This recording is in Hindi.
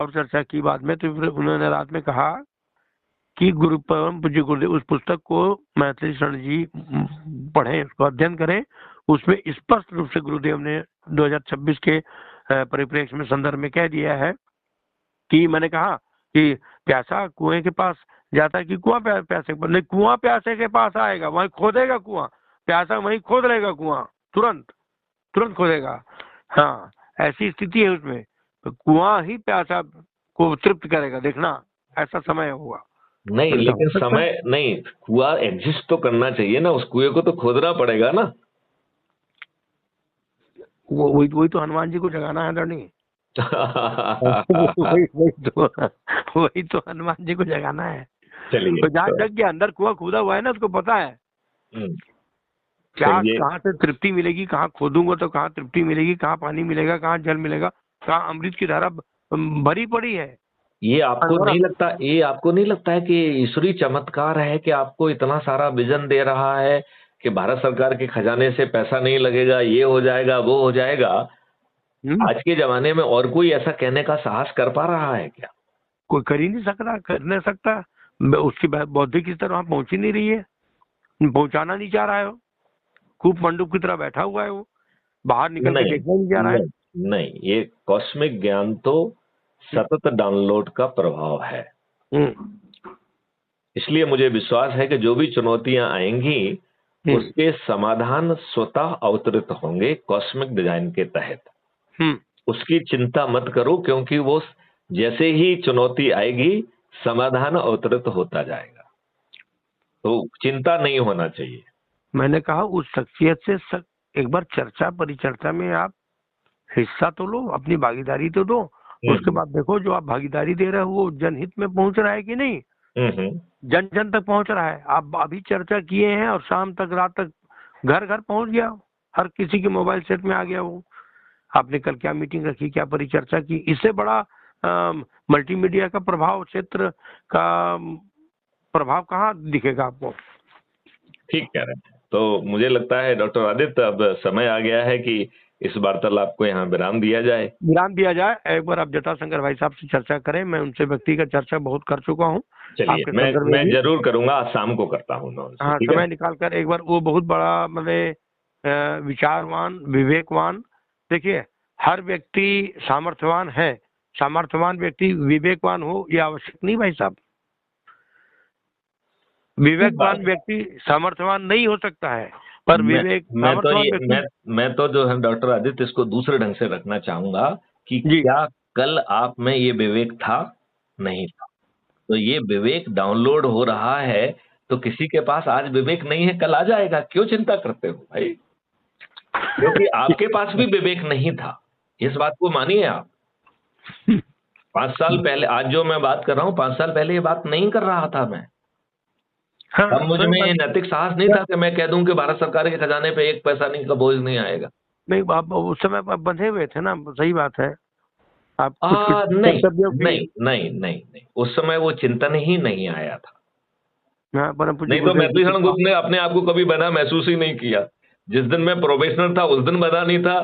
और चर्चा की बाद में, तो फिर उन्होंने रात में कहा कि गुरु परम पूज्य गुरुदेव उस पुस्तक को मैथिली शरण जी पढ़ें, उसको अध्ययन करें। उसमें स्पष्ट रूप से गुरुदेव ने 2026 के परिप्रेक्ष्य में संदर्भ में कह दिया है कि मैंने कहा कि प्यासा कुएं के पास जाता है कि कुआं प्यासे के पास नहीं, कुआं प्यासे के पास आएगा, वहीं खोदेगा कुआं, प्यासा वहीं खोद लेगा कुआं, तुरंत तुरंत खोदेगा। हाँ, ऐसी स्थिति है उसमें, तो कुआं ही प्यासा को तृप्त करेगा, देखना ऐसा समय होगा। नहीं, लेकिन समय नहीं, कुआं एग्जिस्ट तो करना चाहिए ना, उस कुएं को तो खोदना पड़ेगा ना। वही तो हनुमान जी को जगाना है धनी। वही तो हनुमान जी को जगाना है। चलिए, तो जहाँ जग के अंदर कुआं खोदा हुआ है ना, उसको पता है क्या कहाँ से तृप्ति मिलेगी, कहाँ खोदूंगा तो कहाँ तृप्ति मिलेगी, कहाँ पानी मिलेगा, कहाँ जल मिलेगा, कहाँ अमृत की धारा भरी पड़ी है। ये आपको नहीं लगता है कि ईश्वरीय चमत्कार है कि आपको इतना सारा विजन दे रहा है कि भारत सरकार के खजाने से पैसा नहीं लगेगा, ये हो जाएगा, वो हो जाएगा। आज के जमाने में और कोई ऐसा कहने का साहस कर पा रहा है क्या? कोई कर ही नहीं सकता, कर नहीं सकता। उसकी बौद्धिक स्तर वहां पहुंच ही नहीं रही है, पहुंचाना नहीं चाह रहा है वो। खूब मंडूक की तरह बैठा हुआ है वो, बाहर निकल के देखना नहीं चाह रहा है। नहीं, ये कॉस्मिक ज्ञान तो सतत डाउनलोड का प्रभाव है। इसलिए मुझे विश्वास है कि जो भी चुनौतियां आएंगी उसके समाधान स्वतः अवतरित होंगे कॉस्मिक डिजाइन के तहत। उसकी चिंता मत करो, क्योंकि वो जैसे ही चुनौती आएगी समाधान अवतरित होता जाएगा, तो चिंता नहीं होना चाहिए। मैंने कहा उस शख्सियत से एक बार चर्चा परिचर्चा में आप हिस्सा तो लो, अपनी भागीदारी तो दो। उसके बाद देखो जो आप भागीदारी दे रहे हो वो जनहित में पहुंच रहा है कि नहीं, जन जन तक पहुंच रहा है। आप अभी चर्चा किए हैं और शाम तक, रात तक घर घर पहुंच गया, हर किसी के मोबाइल सेट में आ गया वो। आपने कल क्या मीटिंग रखी, क्या परिचर्चा की, इससे बड़ा मल्टीमीडिया का प्रभाव, क्षेत्र का प्रभाव कहाँ दिखेगा आपको? ठीक कह रहे हैं। तो मुझे लगता है डॉक्टर आदित्य, अब समय आ गया है कि इस वार्तालाप को यहाँ विराम दिया जाए। एक बार आप जटाशंकर भाई साहब से चर्चा करें, मैं उनसे व्यक्तिगत चर्चा बहुत कर चुका हूँ। चलिए, मैं जरूर करूंगा, आज शाम को करता हूँ मैं उनसे। हाँ, समय निकाल कर एक बार, वो बहुत बड़ा मतलब विचारवान, विवेकवान। देखिए, हर व्यक्ति सामर्थ्यवान है, सामर्थ्यवान व्यक्ति विवेकवान हो ये आवश्यक नहीं भाई साहब। विवेकवान व्यक्ति सामर्थ्यवान नहीं हो सकता है, पर मैं तो जो है डॉक्टर आदित्य, इसको दूसरे ढंग से रखना चाहूंगा कि क्या कल आप में ये विवेक था? नहीं था। तो ये विवेक डाउनलोड हो रहा है, तो किसी के पास आज विवेक नहीं है, कल आ जाएगा। क्यों चिंता करते हो भाई? क्योंकि आपके पास भी विवेक नहीं था, इस बात को मानिए आप। 5 साल पहले, आज जो मैं बात कर रहा हूँ, 5 साल पहले ये बात नहीं कर रहा था मैं। तब मुझ में ये नैतिक साहस नहीं था कि मैं कह दूं कि भारत सरकार के खजाने पे 1 पैसा नहीं का बोझ नहीं आएगा। नहीं, आप उस समय बंधे हुए थे ना, सही बात है। आप नहीं, उस समय वो चिंतन ही नहीं आया था। नहीं तो मैथिली शरण गुप्त ने अपने आप को कभी बना महसूस ही नहीं किया। जिस दिन मैं प्रोबेशनर था उस दिन बना नहीं था।